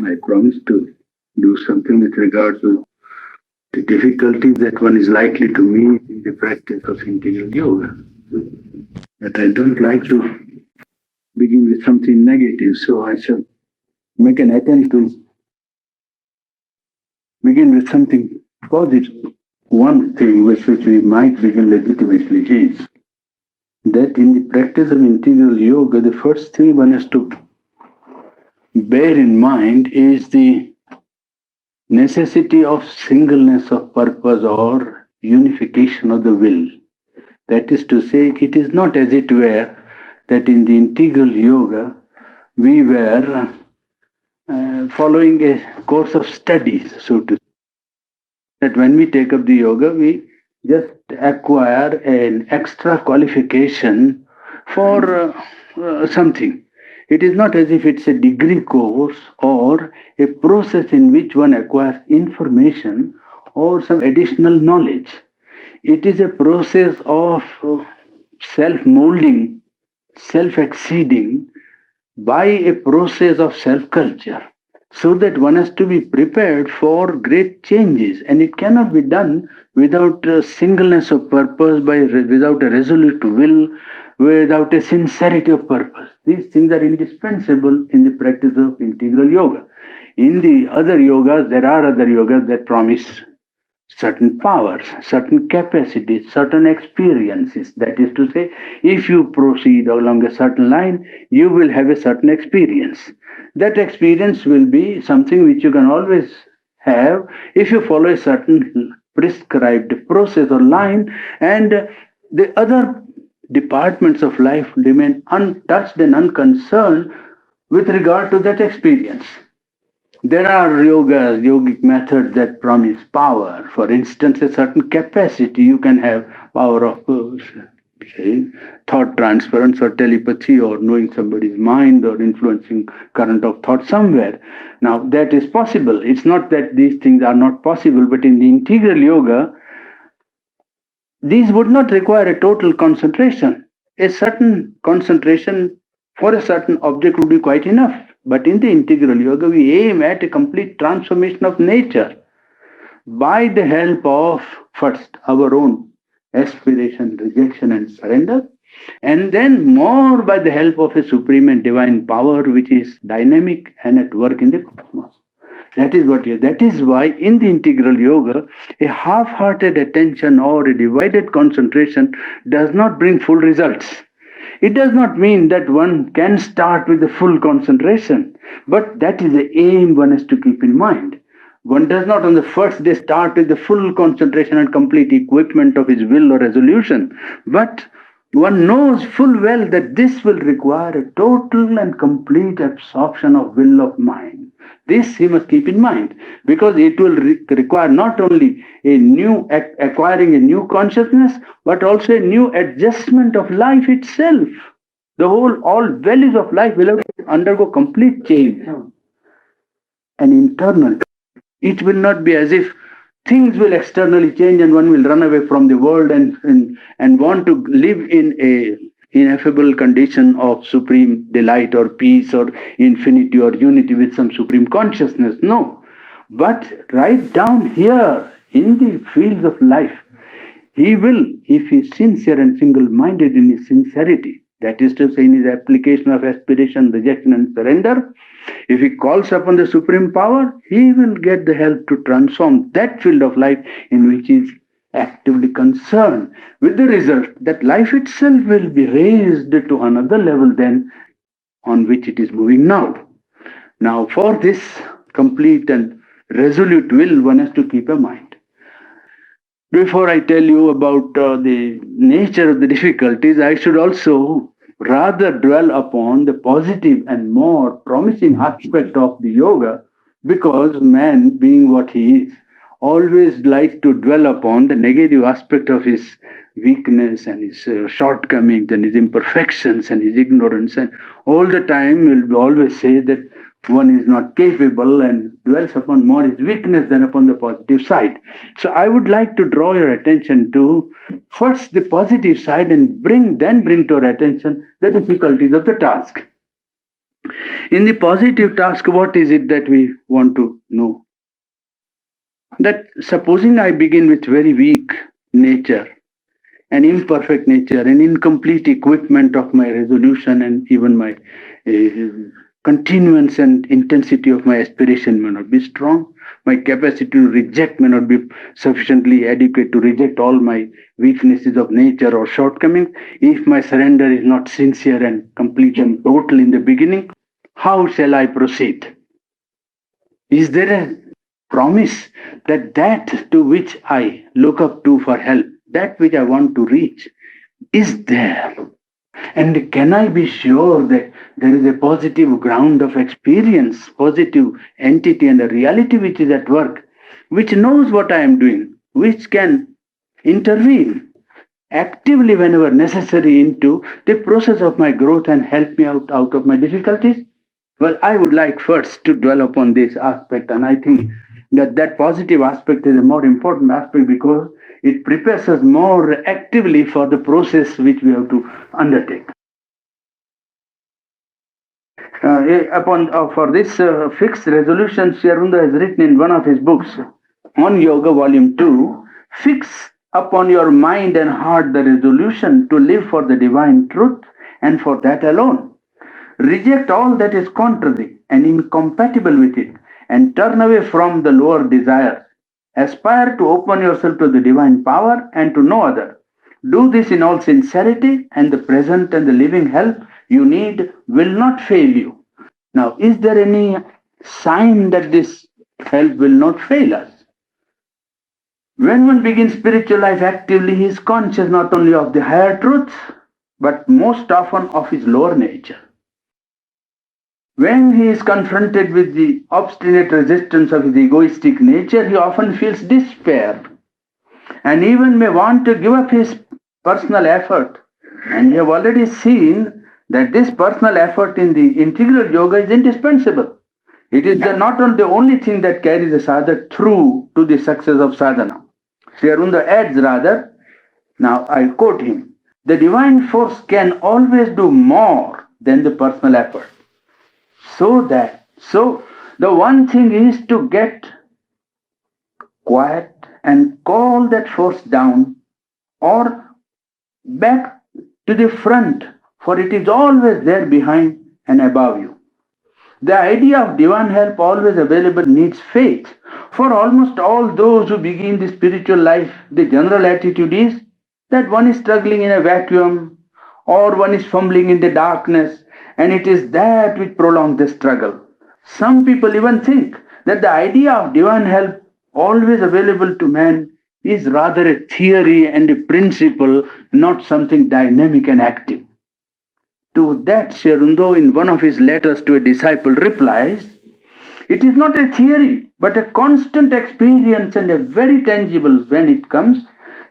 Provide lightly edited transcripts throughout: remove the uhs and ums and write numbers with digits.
I promised to do something with regard to the difficulties that one is likely to meet in the practice of integral yoga. But I don't like to begin with something negative, so I shall make an attempt to begin with something positive. One thing with which we might begin legitimately is that in the practice of integral yoga, the first thing one has to bear in mind is the necessity of singleness of purpose or unification of the will. That is to say, it is not as it were that in the integral yoga we were following a course of studies, so to say. That when we take up the yoga, we just acquire an extra qualification for something. It is not as if it's a degree course or a process in which one acquires information or some additional knowledge. It is a process of self molding, self exceeding by a process of self culture, so that one has to be prepared for great changes, and it cannot be done without a singleness of purpose, without a resolute will, without a sincerity of purpose. These things are indispensable in the practice of integral yoga. In the other yogas, there are other yogas that promise certain powers, certain capacities, certain experiences. That is to say, if you proceed along a certain line, you will have a certain experience. That experience will be something which you can always have if you follow a certain prescribed process or line, and the other departments of life remain untouched and unconcerned with regard to that experience. There are yogic methods that promise power. For instance, a certain capacity. You can have power of say, thought transference or telepathy or knowing somebody's mind or influencing current of thought somewhere. Now, that is possible. It's not that these things are not possible, but in the integral yoga, these would not require a total concentration. A certain concentration for a certain object would be quite enough. But in the integral yoga, we aim at a complete transformation of nature by the help of first our own aspiration, rejection, and surrender, and then more by the help of a supreme and divine power which is dynamic and at work in the cosmos. That is why in the integral yoga, a half-hearted attention or a divided concentration does not bring full results. It does not mean that one can start with the full concentration, but that is the aim one has to keep in mind. One does not on the first day start with the full concentration and complete equipment of his will or resolution, but one knows full well that this will require a total and complete absorption of will of mind. This he must keep in mind, because it will require not only a new acquiring a new consciousness, but also a new adjustment of life itself. The all values of life will have to undergo complete change, an internal. It will not be as if things will externally change and one will run away from the world and want to live in a ineffable condition of supreme delight or peace or infinity or unity with some supreme consciousness. No. But right down here in the fields of life, he will, if he is sincere and single-minded in his sincerity, that is to say, in his application of aspiration, rejection, and surrender, if he calls upon the supreme power, he will get the help to transform that field of life in which he is actively concerned, with the result that life itself will be raised to another level than on which it is moving now. Now, for this complete and resolute will, one has to keep a mind. Before I tell you about the nature of the difficulties, I should also rather dwell upon the positive and more promising aspect of the yoga, because man, being what he is, always likes to dwell upon the negative aspect of his weakness and his shortcomings and his imperfections and his ignorance, and all the time will always say that one is not capable and dwells upon more his weakness than upon the positive side. So I would like to draw your attention to first the positive side and bring to our attention the difficulties of the task. In the positive task, what is it that we want to know? That supposing I begin with very weak nature, an imperfect nature, an incomplete equipment of my resolution, and even my continuance and intensity of my aspiration may not be strong. My capacity to reject may not be sufficiently adequate to reject all my weaknesses of nature or shortcomings. If my surrender is not sincere and complete and total in the beginning, how shall I proceed? Is there a promise that that to which I look up to for help, that which I want to reach, is there? And can I be sure that there is a positive ground of experience, positive entity and a reality which is at work, which knows what I am doing, which can intervene actively whenever necessary into the process of my growth and help me out of my difficulties? Well, I would like first to dwell upon this aspect, and I think that that positive aspect is a more important aspect because it prepares us more actively for the process which we have to undertake. For this fixed resolution, Sri Aurobindo has written in one of his books on Yoga, Volume 2, fix upon your mind and heart the resolution to live for the divine truth and for that alone. Reject all that is contrary and incompatible with it and turn away from the lower desires. Aspire to open yourself to the divine power and to no other. Do this in all sincerity, and the present and the living help you need will not fail you. Now, is there any sign that this help will not fail us? When one begins spiritual life actively, he is conscious not only of the higher truths, but most often of his lower nature. When he is confronted with the obstinate resistance of his egoistic nature, he often feels despair and even may want to give up his personal effort. And we have already seen that this personal effort in the integral yoga is indispensable. It is not only the only thing that carries a sadhak through to the success of sadhana. Sri Aurobindo adds rather, now I quote him, the divine force can always do more than the personal effort. So the one thing is to get quiet and call that force down or back to the front, for it is always there behind and above you. The idea of divine help always available needs faith. For almost all those who begin the spiritual life, the general attitude is that one is struggling in a vacuum or one is fumbling in the darkness, and it is that which prolongs the struggle. Some people even think that the idea of divine help always available to man is rather a theory and a principle, not something dynamic and active. To that, Sri Aurobindo, in one of his letters to a disciple, replies, it is not a theory, but a constant experience and a very tangible when it comes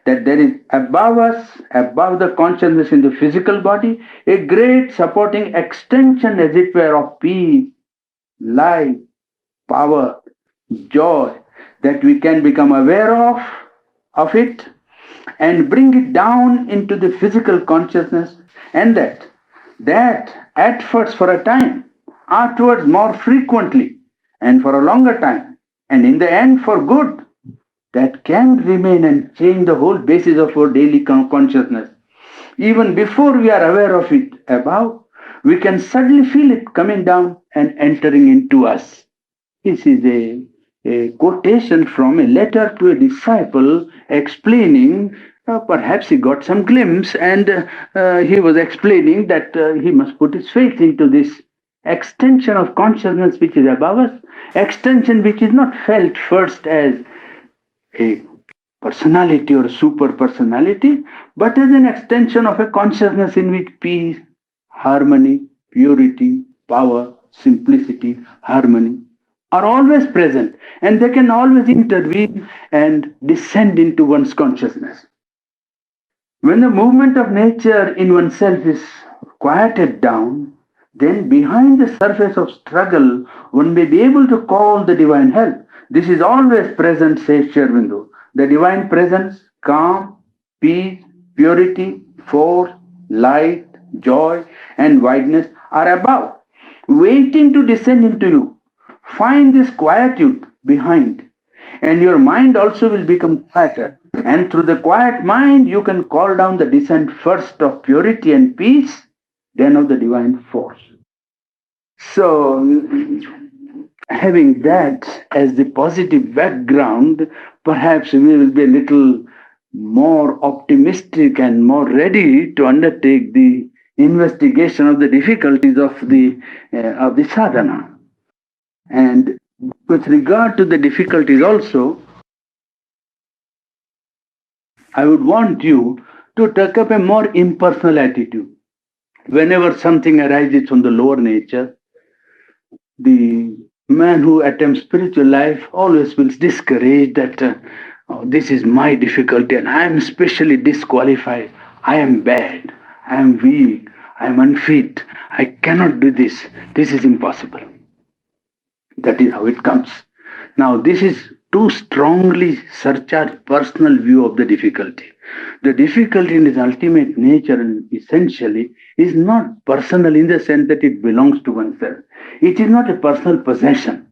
that there is above us, above the consciousness in the physical body, a great supporting extension, as it were, of peace, life, power, joy, that we can become aware of it and bring it down into the physical consciousness, and that at first for a time, afterwards more frequently, and for a longer time, and in the end for good, that can remain and change the whole basis of our daily consciousness. Even before we are aware of it above, we can suddenly feel it coming down and entering into us. This is a quotation from a letter to a disciple explaining, perhaps he got some glimpse, and he was explaining that he must put his faith into this extension of consciousness which is above us, extension which is not felt first as a personality or super personality, but as an extension of a consciousness in which peace, harmony, purity, power, simplicity, harmony are always present, and they can always intervene and descend into one's consciousness. When the movement of nature in oneself is quieted down, then behind the surface of struggle, one may be able to call the divine help. This is always present, says Sri Aurobindo. The divine presence, calm, peace, purity, force, light, joy, and wideness are above. waiting to descend into you. Find this quietude behind, and your mind also will become quieter. And through the quiet mind, you can call down the descent first of purity and peace, then of the divine force. So, having that as the positive background, perhaps we will be a little more optimistic and more ready to undertake the investigation of the difficulties of the sadhana. And with regard to the difficulties also, I would want you to take up a more impersonal attitude. Whenever something arises from the lower nature, the man who attempts spiritual life always feels discouraged that "Oh, this is my difficulty and I am specially disqualified. I am bad. I am weak. I am unfit. I cannot do this. This is impossible." That is how it comes. Now, this is too strongly surcharged personal view of the difficulty. The difficulty in its ultimate nature and essentially is not personal in the sense that it belongs to oneself. It is not a personal possession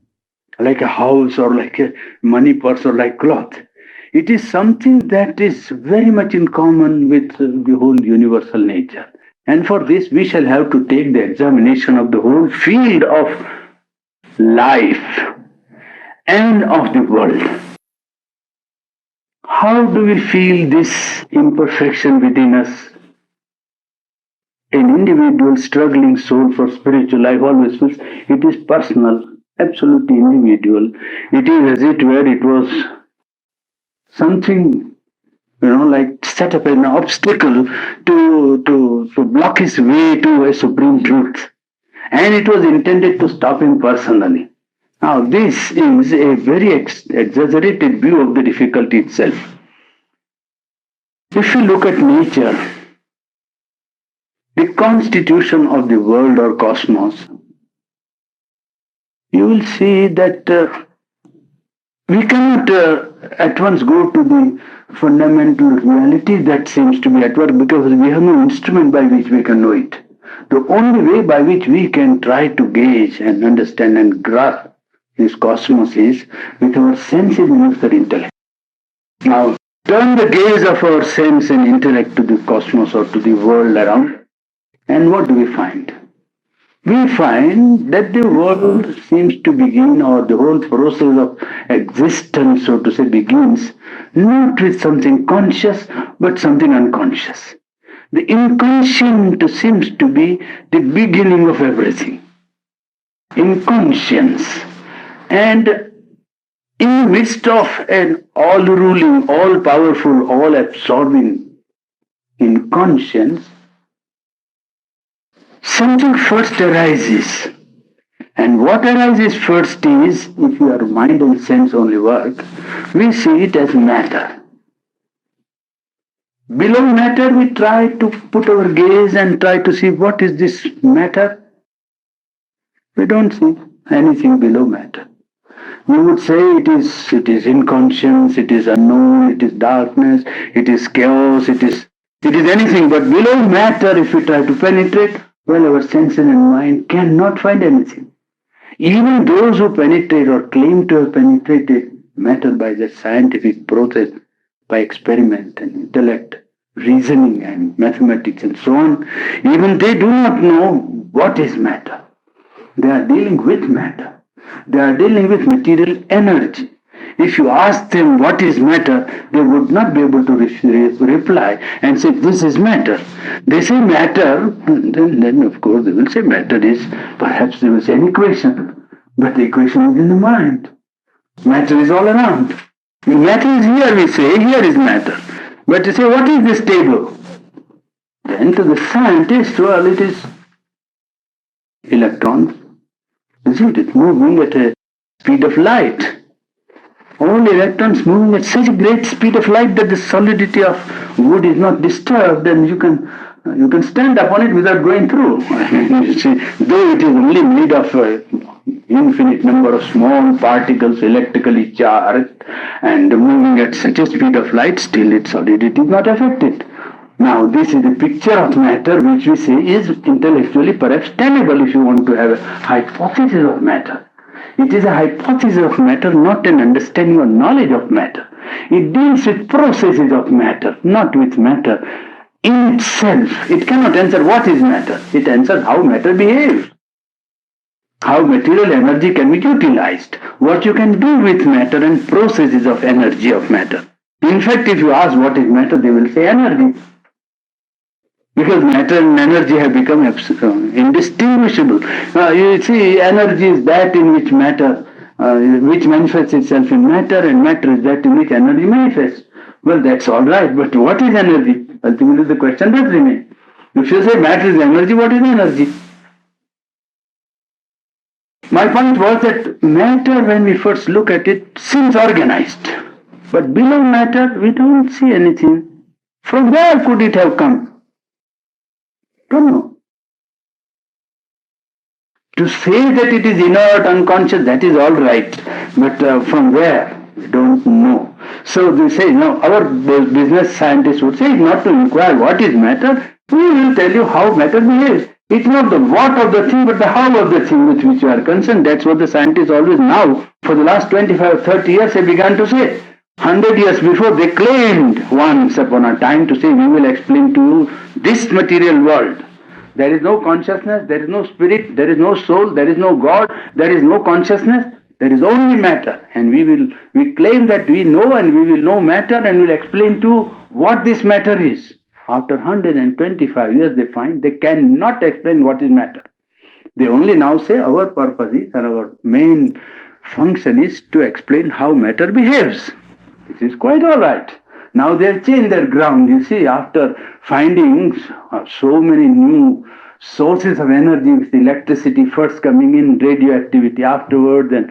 like a house or like a money purse or like cloth. It is something that is very much in common with the whole universal nature. And for this, we shall have to take the examination of the whole field of life and of the world. How do we feel this imperfection within us? An individual struggling soul for spiritual life always feels it is personal, absolutely individual. It is as it were, it was something, like set up an obstacle to block his way to a supreme truth. And it was intended to stop him personally. Now, this is a very exaggerated view of the difficulty itself. If you look at nature, the constitution of the world or cosmos, you will see that we cannot at once go to the fundamental reality that seems to be at work because we have no instrument by which we can know it. The only way by which we can try to gauge and understand and grasp this cosmos is with our senses and our intellect. Now, turn the gaze of our sense and intellect to the cosmos or to the world around, and what do we find? We find that the world seems to begin, or the whole process of existence, so to say, begins not with something conscious, but something unconscious. The inconscient seems to be the beginning of everything. Inconscience. And in the midst of an all-ruling, all-powerful, all-absorbing inconscience, something first arises. And what arises first is, if your mind and sense only work, we see it as matter. Below matter, we try to put our gaze and try to see what is this matter. We don't see anything below matter. We would say it is inconscience, it is unknown, it is darkness, it is chaos, it is anything but below matter. If we try to penetrate, well, our senses and mind cannot find anything. Even those who penetrate or claim to have penetrated matter by the scientific process, by experiment and intellect, reasoning and mathematics and so on, even they do not know what is matter. They are dealing with matter. They are dealing with material energy. If you ask them what is matter, they would not be able to reply and say this is matter. They say matter, then of course they will say matter is, perhaps they will say an equation, but the equation is in the mind. Matter is all around. Matter is here, we say, here is matter. But you say, what is this table? Then to the scientist, well, it is electrons. Isn't it moving at a speed of light? All electrons moving at such a great speed of light that the solidity of wood is not disturbed, and you can stand upon it without going through. You see, though it is only made of infinite number of small particles electrically charged and moving at such a speed of light, still its solidity is not affected. Now, this is a picture of matter which we say is intellectually perhaps tenable if you want to have a hypothesis of matter. It is a hypothesis of matter, not an understanding or knowledge of matter. It deals with processes of matter, not with matter in itself. It cannot answer what is matter. It answers how matter behaves, how material energy can be utilized, what you can do with matter and processes of energy of matter. In fact, if you ask what is matter, they will say energy. Because matter and energy have become indistinguishable. You see, energy is that in which matter, which manifests itself in matter, and matter is that in which energy manifests. Well, that's all right, but what is energy? Ultimately, the question does remain. If you say matter is energy, what is energy? My point was that matter, when we first look at it, seems organized. But below matter, we don't see anything. From where could it have come? Don't know. To say that it is inert, unconscious, that is all right. But from where? We don't know. So they say, our business scientists would say not to inquire what is matter. We will tell you how matter behaves. It's not the what of the thing, but the how of the thing with which you are concerned. That's what the scientists always now, for the last 25, 30 years, they began to say. 100 years before, they claimed once upon a time to say, we will explain to you this material world. There is no consciousness, there is no spirit, there is no soul, there is no God, there is no consciousness, there is only matter. And we claim that we know and we will know matter and will explain to you what this matter is. After 125 years, they find they cannot explain what is matter. They only now say our purpose is, and our main function is to explain how matter behaves. This is quite all right. Now they have changed their ground, you see, after finding so many new sources of energy, with electricity first coming in, radioactivity afterwards, and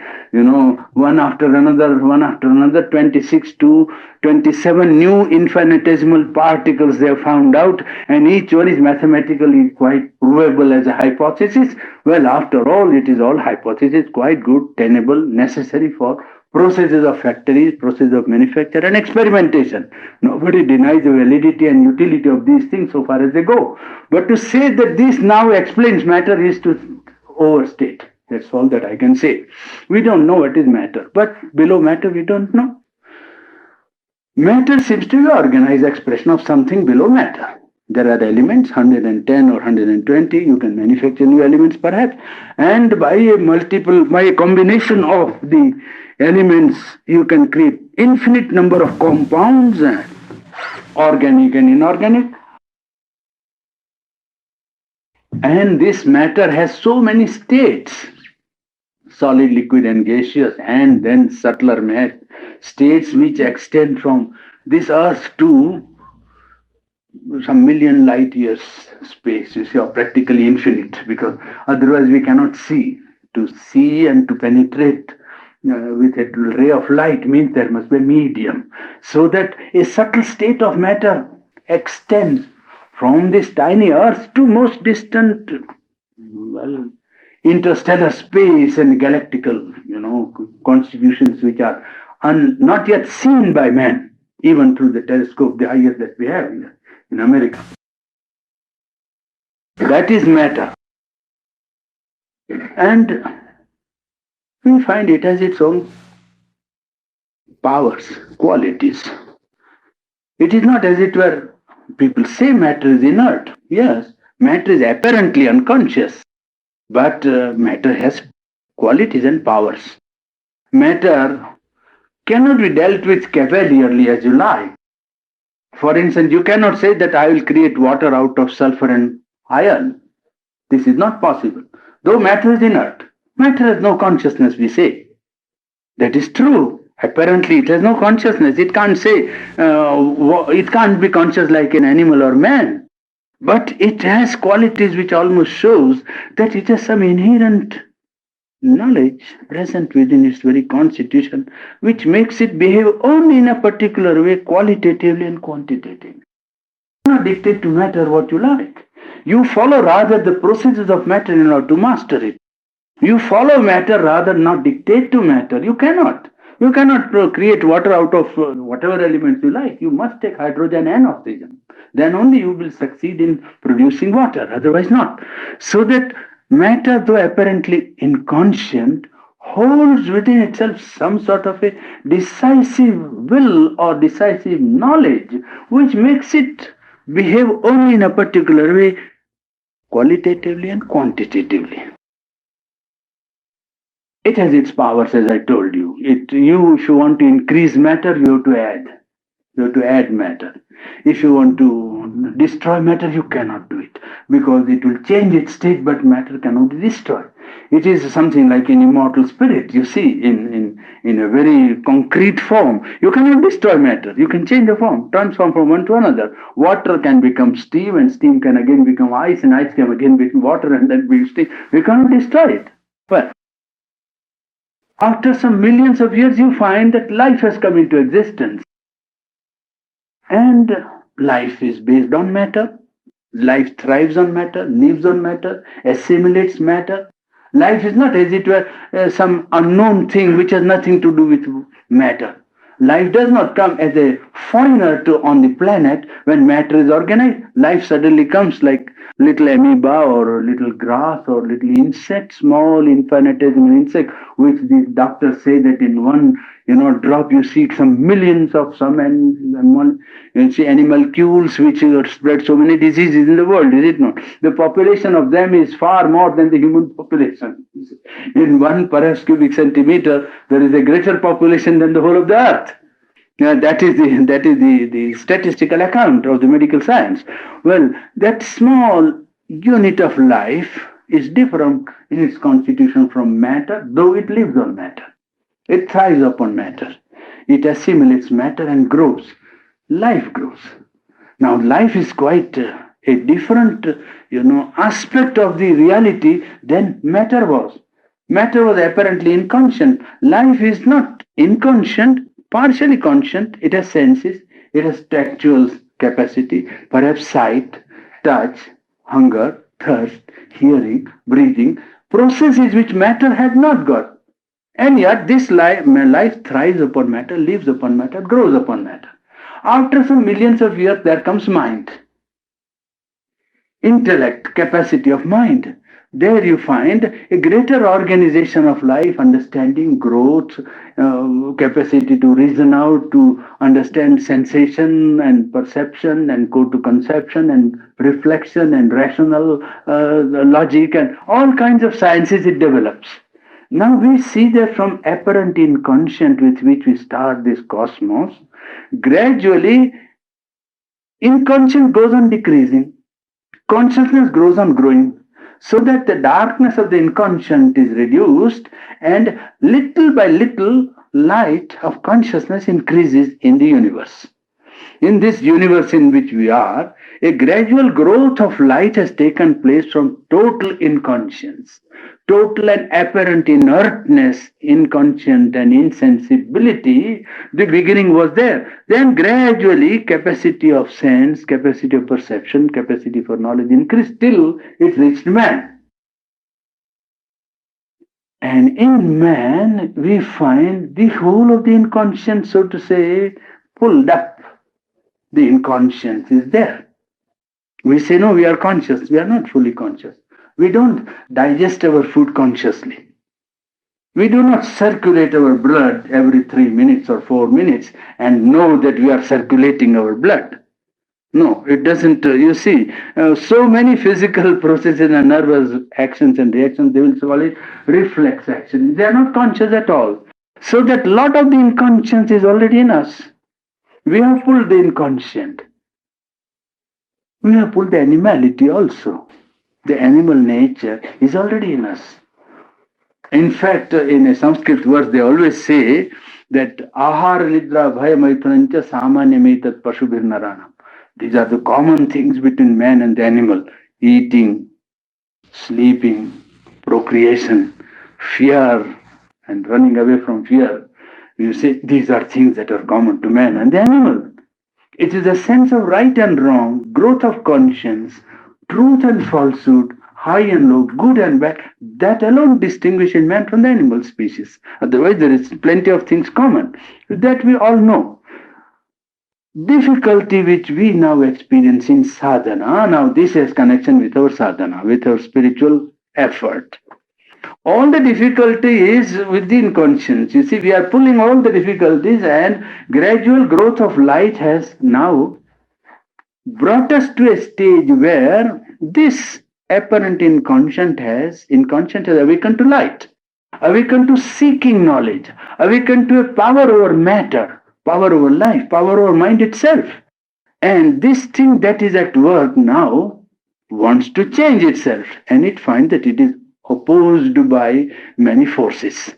one after another, 26 to 27 new infinitesimal particles they have found out, and each one is mathematically quite provable as a hypothesis. Well, after all, it is all hypothesis, quite good, tenable, necessary for processes of factories, processes of manufacture and experimentation. Nobody denies the validity and utility of these things so far as they go. But to say that this now explains matter is to overstate. That's all that I can say. We don't know what is matter, but below matter we don't know. Matter seems to be organized expression of something below matter. There are elements, 110 or 120, you can manufacture new elements perhaps, and by a combination of the elements, you can create infinite number of compounds, organic and inorganic. And this matter has so many states, solid, liquid and gaseous, and then subtler states which extend from this earth to some million light years space, you see, or practically infinite, because otherwise we cannot see. To see and to penetrate with a ray of light means there must be a medium, so that a subtle state of matter extends from this tiny earth to most distant, interstellar space and galactical, constitutions which are not yet seen by man, even through the telescope, the highest that we have in America. That is matter. And we find it has its own powers, qualities. It is not as it were, people say matter is inert. Yes, matter is apparently unconscious, but matter has qualities and powers. Matter cannot be dealt with cavalierly as you like. For instance, you cannot say that I will create water out of sulfur and iron. This is not possible. Though matter is inert, matter has no consciousness, we say. That is true. Apparently, it has no consciousness. It can't say, it can't be conscious like an animal or man. But it has qualities which almost shows that it has some inherent knowledge present within its very constitution, which makes it behave only in a particular way, qualitatively and quantitatively. You cannot dictate to matter what you like. You follow rather the processes of matter in order to master it. You follow matter rather not dictate to matter. You cannot. You cannot create water out of whatever elements you like. You must take hydrogen and oxygen. Then only you will succeed in producing water, otherwise not. So that matter, though apparently inconscient, holds within itself some sort of a decisive will or decisive knowledge which makes it behave only in a particular way, qualitatively and quantitatively. It has its powers, as I told you. If you want to increase matter, you have to add. You have to add matter. If you want to destroy matter, you cannot do it because it will change its state, but matter cannot be destroyed. It is something like an immortal spirit, you see, in a very concrete form. You cannot destroy matter. You can change the form, transform from one to another. Water can become steam, and steam can again become ice, and ice can again become water, and then be steam. We cannot destroy it. But after some millions of years, you find that life has come into existence. And life is based on matter. Life thrives on matter, lives on matter, assimilates matter. Life is not as it were some unknown thing which has nothing to do with matter. Life does not come as a foreigner to on the planet when matter is organized. Life suddenly comes like little amoeba or little grass or little insect, small infinitesimal insect, which the doctors say that in one drop you see some millions of some and one you see animalcules which spread so many diseases in the world, is it not? The population of them is far more than the human population. In one perhaps cubic centimeter, there is a greater population than the whole of the earth. That is the statistical account of the medical science. Well, that small unit of life is different in its constitution from matter, though it lives on matter. It thrives upon matter. It assimilates matter and grows. Life grows. Now, life is quite a different, aspect of the reality than matter was. Matter was apparently inconscient. Life is not inconscient, partially conscient. It has senses, it has tactual capacity, perhaps sight, touch, hunger, thirst, hearing, breathing, processes which matter had not got. And yet this life thrives upon matter, lives upon matter, grows upon matter. After some millions of years, there comes mind. Intellect, capacity of mind. There you find a greater organization of life, understanding, growth, capacity to reason out, to understand sensation and perception and go to conception and reflection and rational logic and all kinds of sciences it develops. Now we see that from apparent inconscient with which we start this cosmos, gradually inconscient goes on decreasing, consciousness grows on growing, so that the darkness of the inconscient is reduced and little by little light of consciousness increases in the universe. In this universe in which we are, a gradual growth of light has taken place from total inconscience, total and apparent inertness, inconscient and insensibility. The beginning was there. Then gradually capacity of sense, capacity of perception, capacity for knowledge increased till it reached man. And in man, we find the whole of the inconscient, so to say, pulled up. The inconscience is there. We say, no, we are conscious. We are not fully conscious. We don't digest our food consciously. We do not circulate our blood every 3 minutes or 4 minutes and know that we are circulating our blood. No, it doesn't. You see, so many physical processes and nervous actions and reactions, they will call it reflex action. They are not conscious at all. So that lot of the inconscience is already in us. We have pulled the inconscient. We have pulled the animality also. The animal nature is already in us. In fact, in a Sanskrit verse, they always say that ahara nidra bhaya maithanancha samanyamaitat pashubhir naranam. These are the common things between man and the animal. Eating, sleeping, procreation, fear, and running away from fear. You see, these are things that are common to man and the animal. It is a sense of right and wrong, growth of conscience, truth and falsehood, high and low, good and bad, that alone distinguishes man from the animal species. Otherwise, there is plenty of things common that we all know. Difficulty which we now experience in sadhana, now this has connection with our sadhana, with our spiritual effort. All the difficulty is within conscience. You see, we are pulling all the difficulties, and gradual growth of light has now brought us to a stage where this apparent inconscient has awakened to light, awakened to seeking knowledge, awakened to a power over matter, power over life, power over mind itself. And this thing that is at work now wants to change itself, and it finds that it is opposed by many forces.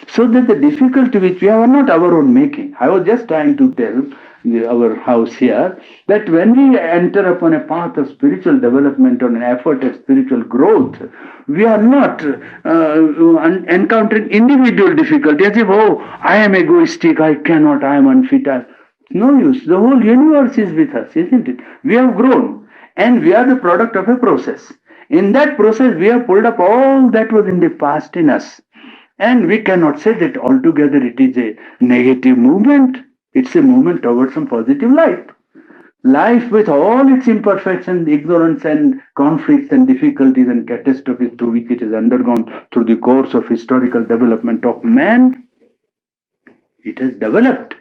So that the difficulty which we have are not our own making. I was just trying to tell our house here that when we enter upon a path of spiritual development or an effort at spiritual growth, we are not encountering individual difficulty as if, oh, I am egoistic, I cannot, I am unfit. No use. The whole universe is with us, isn't it? We have grown and we are the product of a process. In that process, we have pulled up all that was in the past in us. And we cannot say that altogether it is a negative movement. It's a movement towards some positive light. Life with all its imperfections, ignorance and conflicts and difficulties and catastrophes through which it has undergone through the course of historical development of man, it has developed.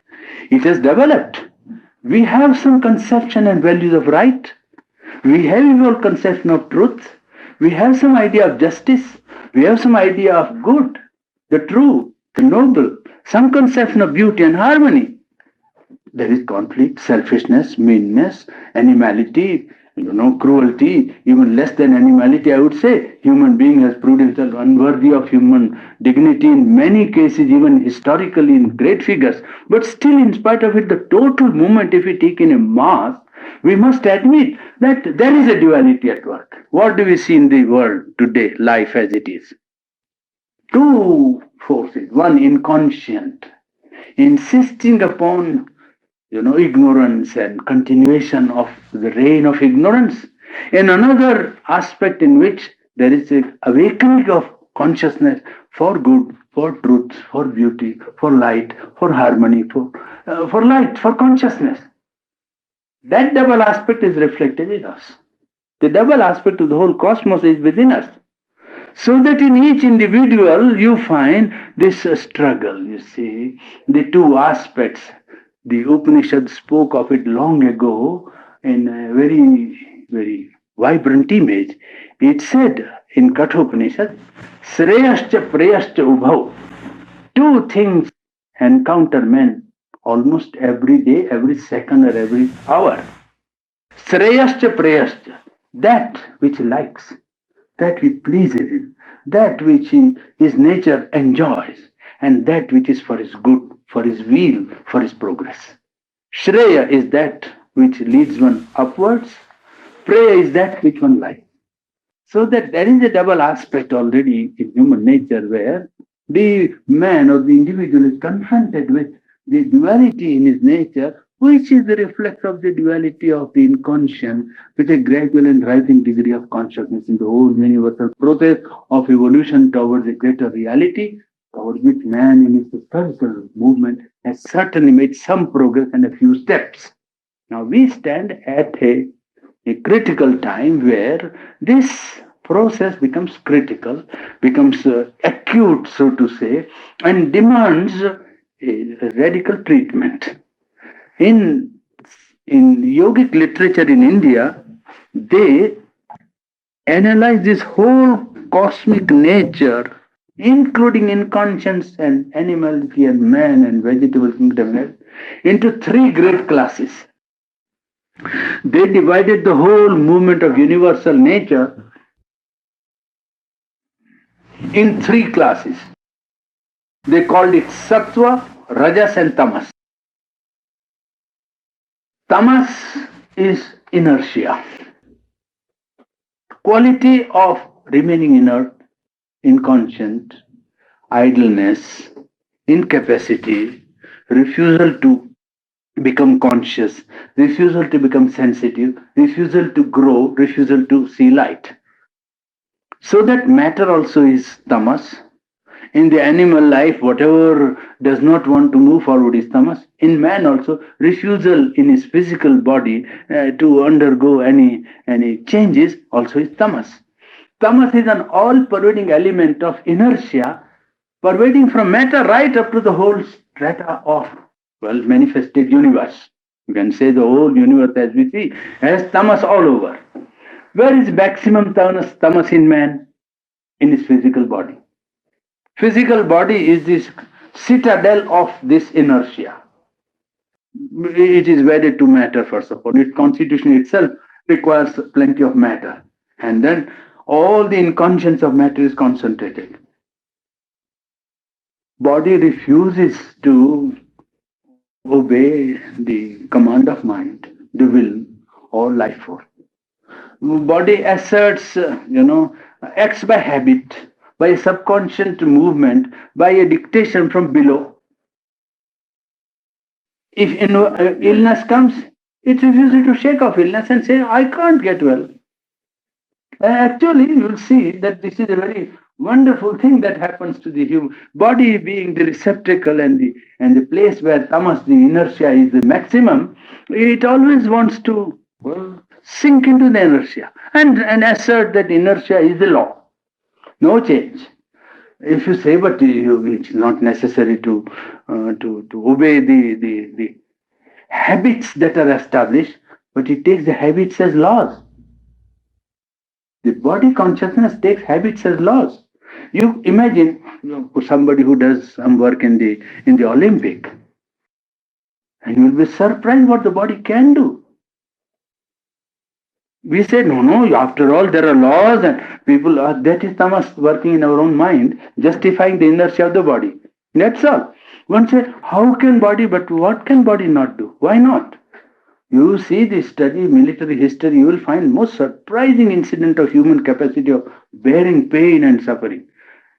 It has developed. We have some conception and values of right. We have evolved conception of truth. We have some idea of justice. We have some idea of good, the true, the noble, some conception of beauty and harmony. There is conflict, selfishness, meanness, animality, cruelty, even less than animality, I would say. Human being has proved himself unworthy of human dignity in many cases, even historically in great figures. But still, in spite of it, the total movement, if we take in a mass, we must admit that there is a duality at work. What do we see in the world today, life as it is? Two forces. One, inconscient, insisting upon ignorance and continuation of the reign of ignorance. And another aspect in which there is a awakening of consciousness for good, for truth, for beauty, for light, for harmony, for light, for consciousness. That double aspect is reflected in us. The double aspect of the whole cosmos is within us. So that in each individual you find this struggle, you see, the two aspects. The Upanishad spoke of it long ago in a very, very vibrant image. It said in Kathopanishad, Sreyascha Preyascha Ubhau. Two things encounter men almost every day, every second, or every hour. Sreyascha Preyascha. That which he likes, that which pleases him, that which his nature enjoys, and that which is for his good, for his weal, for his progress. Shreya is that which leads one upwards. Preya is that which one likes. So that there is a double aspect already in human nature where the man or the individual is confronted with the duality in his nature, which is the reflex of the duality of the inconscient with a gradual and rising degree of consciousness in the whole universal process of evolution towards a greater reality, towards which man in his historical movement has certainly made some progress and a few steps. Now we stand at a critical time where this process becomes critical, becomes acute, so to say, and demands a radical treatment. In yogic literature in India, they analyze this whole cosmic nature, including inconscience and animality and man and vegetable kingdom, into three great classes. They divided the whole movement of universal nature in three classes. They called it Sattva, Rajas and Tamas. Tamas is inertia, quality of remaining inert, inconscient, idleness, incapacity, refusal to become conscious, refusal to become sensitive, refusal to grow, refusal to see light. So that matter also is tamas. In the animal life, whatever does not want to move forward is tamas. In man also, refusal in his physical body to undergo any changes also is tamas. Tamas is an all-pervading element of inertia, pervading from matter right up to the whole strata of, well, manifested universe. You can say the whole universe as we see has tamas all over. Where is maximum tamas in man? In his physical body. Physical body is this citadel of this inertia. It is wedded to matter, first of all. Its constitution itself requires plenty of matter. And then all the inconscience of matter is concentrated. Body refuses to obey the command of mind, the will, or life force. Body asserts, acts by habit, by a subconscious movement, by a dictation from below. If illness comes, it refuses to shake off illness and say, I can't get well. Actually, you will see that this is a very wonderful thing that happens to the human body, being the receptacle and the place where tamas, the inertia, is the maximum. It always wants to, well, sink into the inertia and assert that inertia is the law. No change. If you say, but it's not necessary to obey the habits that are established, but it takes the habits as laws. The body consciousness takes habits as laws. You imagine somebody who does some work in the Olympic, and you will be surprised what the body can do. We say, no, after all, there are laws and people are, that is tamas working in our own mind, justifying the inertia of the body. That's all. One says, how can body, but what can body not do? Why not? You see the study military history, you will find most surprising incident of human capacity of bearing pain and suffering.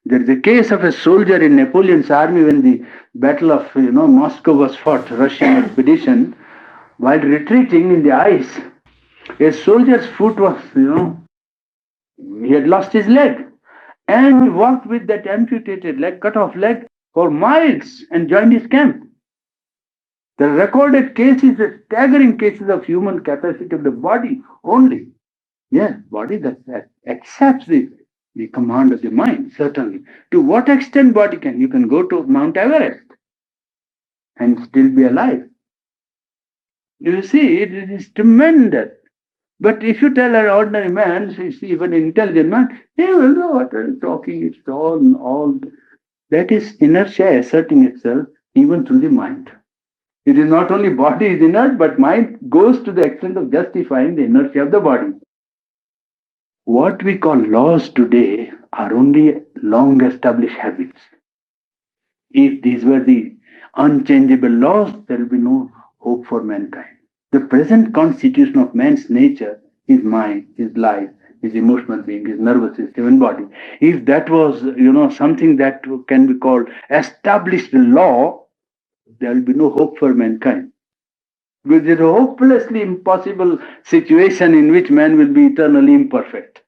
There is a case of a soldier in Napoleon's army when the Battle of Moscow was fought, Russian expedition. While retreating in the ice, a soldier's foot was, he had lost his leg. And he walked with that amputated leg, cut off leg, for miles and joined his camp. The recorded cases, the staggering cases of human capacity of the body only. Yes, body that accepts the command of the mind, certainly. To what extent body can? You can go to Mount Everest and still be alive. You see, it is tremendous. But if you tell an ordinary man, even an intelligent man, he will know what I'm talking. It's all. That is inertia asserting itself even through the mind. It is not only body is inert, but mind goes to the extent of justifying the inertia of the body. What we call laws today are only long established habits. If these were the unchangeable laws, there will be no hope for mankind. The present constitution of man's nature, his mind, his life, his emotional being, his nervous system and body, if that was, something that can be called established law, there will be no hope for mankind. Because it's a hopelessly impossible situation in which man will be eternally imperfect.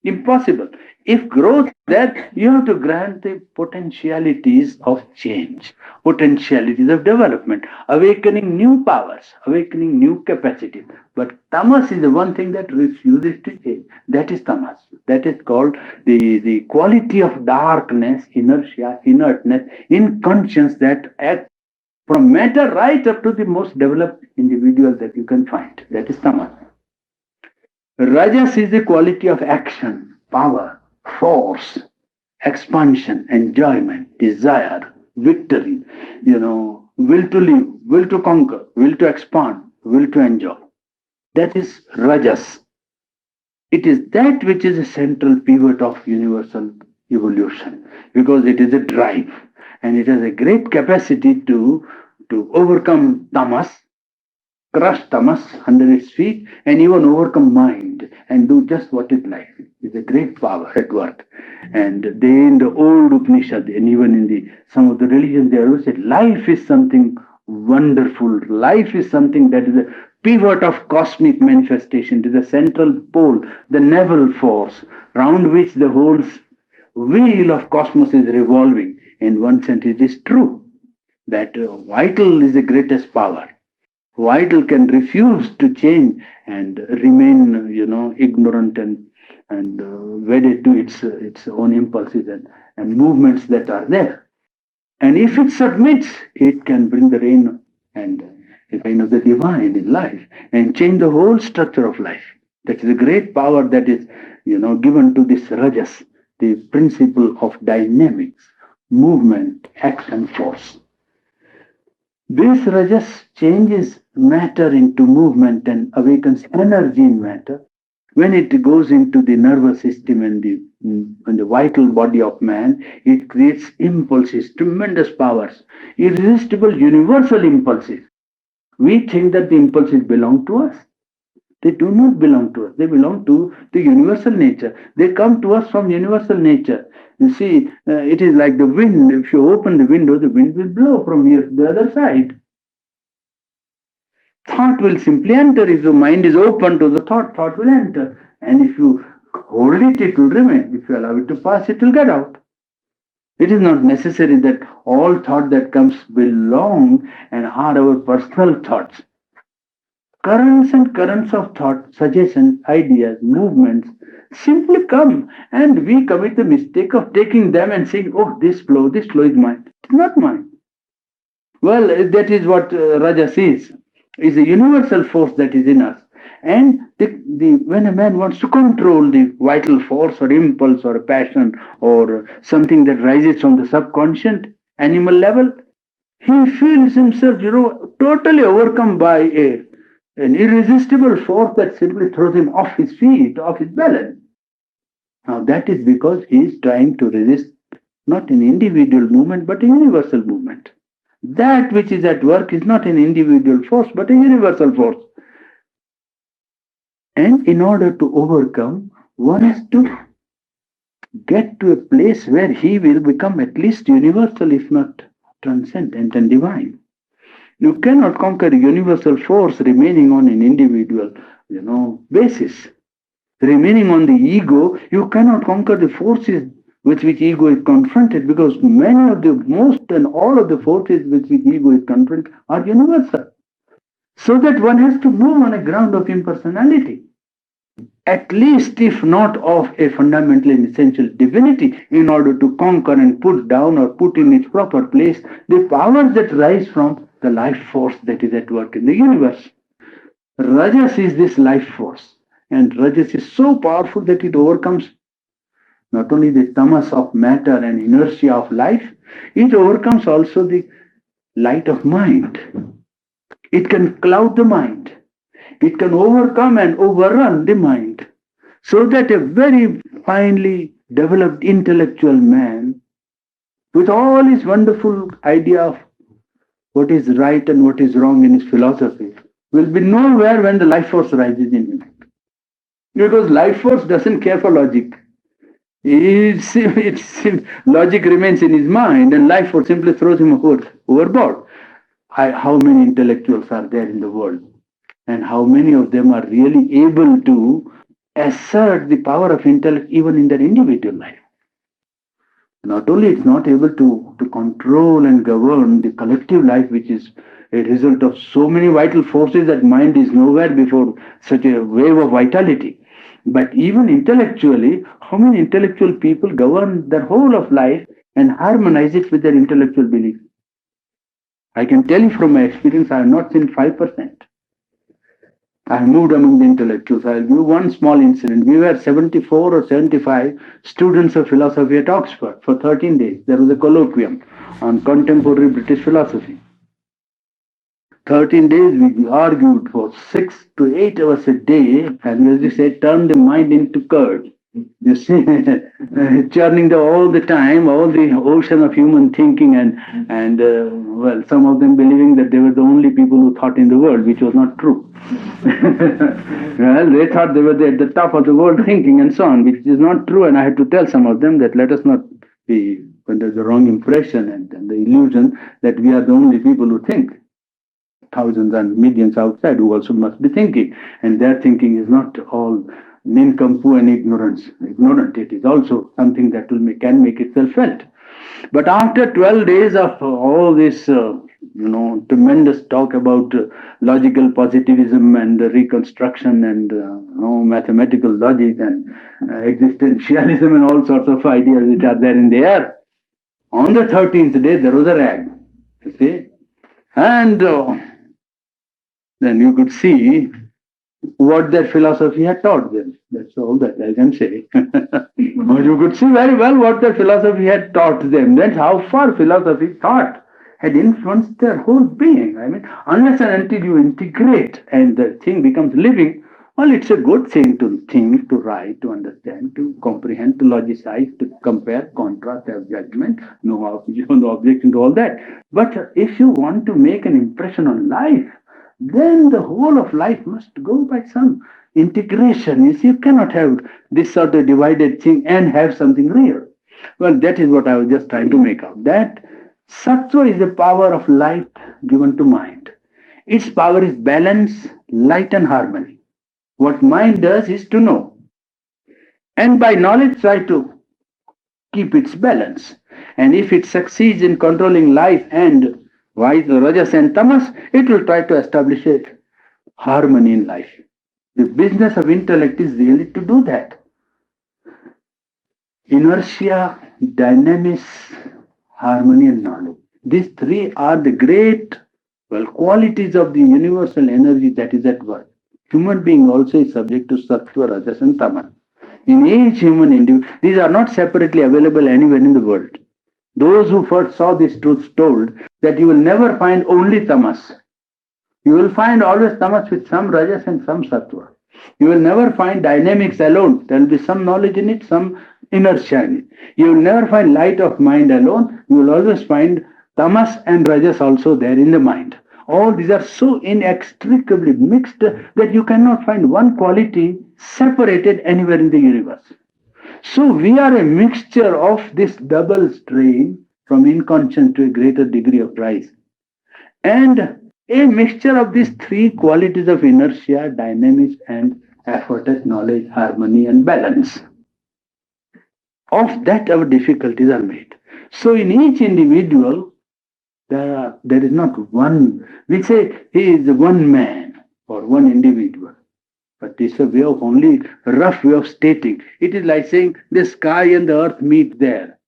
Impossible. If growth is there, you have to grant the potentialities of change, potentialities of development, awakening new powers, awakening new capacities. But tamas is the one thing that refuses to change. That is tamas. That is called the quality of darkness, inertia, inertness, inconscience that acts from matter right up to the most developed individual that you can find. That is tamas. Rajas is the quality of action, power, force, expansion, enjoyment, desire, victory, will to live, will to conquer, will to expand, will to enjoy. That is Rajas. It is that which is a central pivot of universal evolution because it is a drive and it has a great capacity to overcome tamas, crush tamas under its feet, and even overcome mind and do just what it likes. It's a great power at work. And they in the old Upanishad and even in some of the religions, they always said life is something wonderful. Life is something that is a pivot of cosmic manifestation. It is a central pole, the navel force, round which the whole wheel of cosmos is revolving. In one sense, it is true that vital is the greatest power. Vital can refuse to change and remain, ignorant and wedded to its own impulses and movements that are there. And if it submits, it can bring the reign and the reign of the divine in life and change the whole structure of life. That is a great power that is, given to this rajas, the principle of dynamics, movement, action, force. This rajas changes matter into movement and awakens energy in matter. When it goes into the nervous system and the vital body of man, it creates impulses, tremendous powers, irresistible universal impulses. We think that the impulses belong to us. They do not belong to us. They belong to the universal nature. They come to us from universal nature. You see, it is like the wind. If you open the window, the wind will blow from here to the other side. Thought will simply enter. If your mind is open to the thought will enter. And if you hold it, it will remain. If you allow it to pass, it will get out. It is not necessary that all thought that comes belong and are our personal thoughts. Currents and currents of thought, suggestions, ideas, movements simply come, and we commit the mistake of taking them and saying, oh, this flow is mine. It's not mine. Well, that is what Rajas is a universal force that is in us. And when a man wants to control the vital force or impulse or a passion or something that rises from the subconscious animal level, he feels himself, totally overcome by an irresistible force that simply throws him off his feet, off his balance. Now that is because he is trying to resist not an individual movement but a universal movement. That which is at work is not an individual force but a universal force. And in order to overcome, one has to get to a place where he will become at least universal, if not transcendent and divine. You cannot conquer a universal force remaining on an individual, basis. Remaining on the ego, you cannot conquer the forces with which ego is confronted, because most and all of the forces with which ego is confronted are universal. So that one has to move on a ground of impersonality, at least if not of a fundamental and essential divinity, in order to conquer and put down or put in its proper place the powers that rise from the life force that is at work in the universe. Rajas is this life force, and Rajas is so powerful that it overcomes not only the tamas of matter and inertia of life, it overcomes also the light of mind. It can cloud the mind. It can overcome and overrun the mind, so that a very finely developed intellectual man, with all his wonderful idea of what is right and what is wrong in his philosophy, will be nowhere when the life force rises in him. Because life force doesn't care for logic. Logic remains in his mind, and life force simply throws him overboard. How many intellectuals are there in the world? And how many of them are really able to assert the power of intellect even in their individual life? Not only it's not able to control and govern the collective life, which is a result of so many vital forces that mind is nowhere before such a wave of vitality. But even intellectually, how many intellectual people govern their whole of life and harmonize it with their intellectual beliefs? I can tell you from my experience, I have not seen 5%. I have moved among the intellectuals. I'll give one small incident. We were 74 or 75 students of philosophy at Oxford for 13 days. There was a colloquium on contemporary British philosophy. 13 days we argued for 6 to 8 hours a day, and as you say, turn the mind into curd. You see, churning all the time, all the ocean of human thinking, and some of them believing that they were the only people who thought in the world, which was not true. Well, they thought they were at the top of the world thinking and so on, which is not true. And I had to tell some of them that let us not be under the wrong impression and the illusion that we are the only people who think. thousands and millions outside who also must be thinking. And their thinking is not all nincompoop and ignorant. It is also something that can make itself felt. But after 12 days of all this, tremendous talk about logical positivism and reconstruction and mathematical logic and existentialism and all sorts of ideas which are there in the air, on the 13th day there was a rag, you see, and then you could see what their philosophy had taught them. That's all that I can say. But you could see very well what their philosophy had taught them. That's how far philosophy thought had influenced their whole being. I mean, unless and until you integrate and the thing becomes living, well, it's a good thing to think, to write, to understand, to comprehend, to logicize, to compare, contrast, have judgment, no objection to all that. But if you want to make an impression on life, then the whole of life must go by some integration. You see, you cannot have this sort of divided thing and have something real. Well, that is what I was just trying to make out. That sattva is the power of light given to mind. Its power is balance, light, and harmony. What mind does is to know. And by knowledge, try to keep its balance. And if it succeeds in controlling life and vice rajas and tamas, it will try to establish a harmony in life. The business of intellect is really to do that. Inertia, dynamics, harmony, and knowledge. These three are the great, qualities of the universal energy that is at work. Human being also is subject to sattva, rajas, and tamas. In each human individual, these are not separately available anywhere in the world. Those who first saw this truth told that you will never find only tamas. You will find always tamas with some rajas and some sattva. You will never find dynamics alone. There will be some knowledge in it, some inertia in it. You will never find light of mind alone. You will always find tamas and rajas also there in the mind. All these are so inextricably mixed that you cannot find one quality separated anywhere in the universe. So we are a mixture of this double strain from inconscious to a greater degree of rise. And a mixture of these three qualities of inertia, dynamics, and effort at knowledge, harmony, and balance. Of that our difficulties are made. So in each individual, there is not one, we say he is one man or one individual. But it's a way of only rough way of stating. It is like saying the sky and the earth meet there.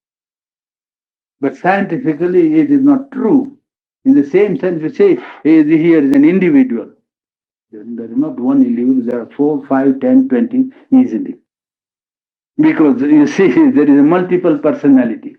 But scientifically it is not true. In the same sense, we say here is an individual. There is not one individual, there are 4, 5, 10, 20 easily. Because you see, there is a multiple personality.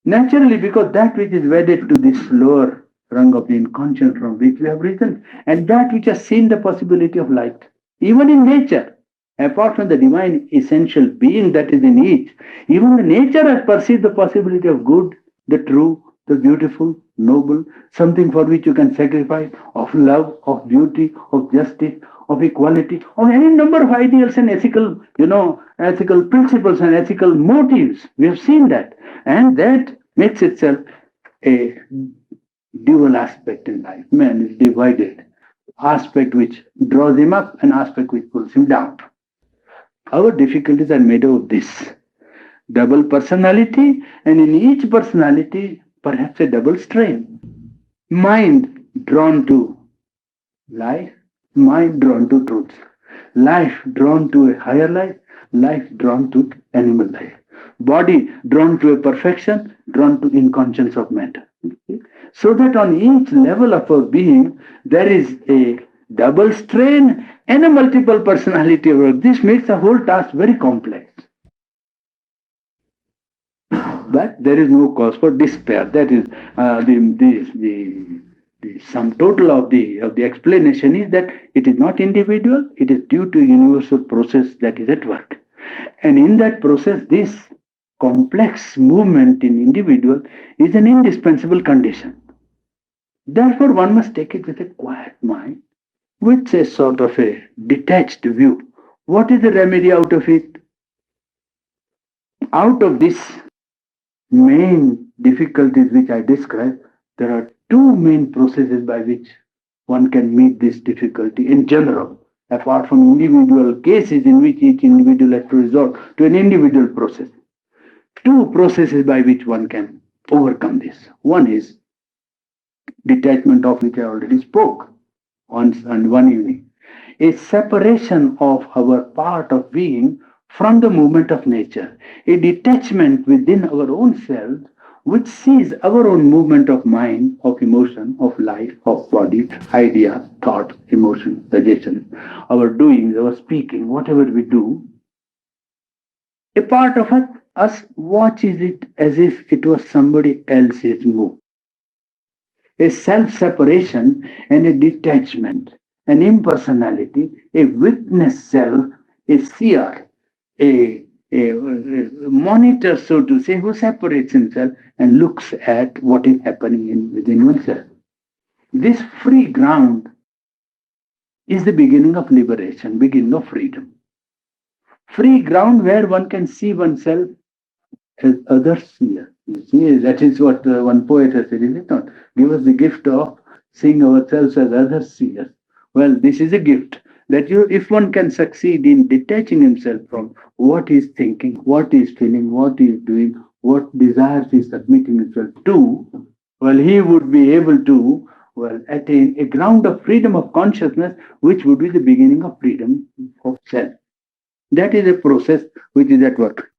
Naturally, because that which is wedded to this lower rung of the inconscient from which we have risen, and that which has seen the possibility of light. Even in nature, apart from the divine essential being that is in each, even the nature has perceived the possibility of good, the true, the beautiful, noble, something for which you can sacrifice, of love, of beauty, of justice, of equality, of any number of ideals and ethical principles and ethical motives. We have seen that. And that makes itself a dual aspect in life. Man is divided. Aspect which draws him up and aspect which pulls him down. Our difficulties are made of this double personality, and in each personality perhaps a double strain. Mind drawn to life, mind drawn to truth. Life drawn to a higher life, life drawn to animal life. Body drawn to a perfection, drawn to inconscience of matter. So that on each level of our being, there is a double strain and a multiple personality work. This makes the whole task very complex. But there is no cause for despair. That is the sum total of the explanation is that it is not individual, it is due to a universal process that is at work. And in that process, this complex movement in individual is an indispensable condition. Therefore, one must take it with a quiet mind, with a sort of a detached view. What is the remedy out of it? Out of this main difficulties which I described, there are two main processes by which one can meet this difficulty in general, apart from individual cases in which each individual has to resort to an individual process. Two processes by which one can overcome this. One is detachment, of which I already spoke once and one evening. A separation of our part of being from the movement of nature, a detachment within our own self which sees our own movement of mind, of emotion, of life, of body, idea, thought, emotion, suggestion, our doings, our speaking, whatever we do, a part of us watches it as if it was somebody else's move. A self separation and a detachment, an impersonality, a witness self, a seer, a monitor, so to say, who separates himself and looks at what is happening within oneself. This free ground is the beginning of liberation, beginning of freedom. Free ground where one can see oneself as others see us. You see, that is what one poet has said, is it not? Give us the gift of seeing ourselves as others see us. Well, this is a gift that if one can succeed in detaching himself from what he is thinking, what he is feeling, what he is doing, what desires he is submitting himself to, well, he would be able to, well, attain a ground of freedom of consciousness, which would be the beginning of freedom of self. That is a process which is at work.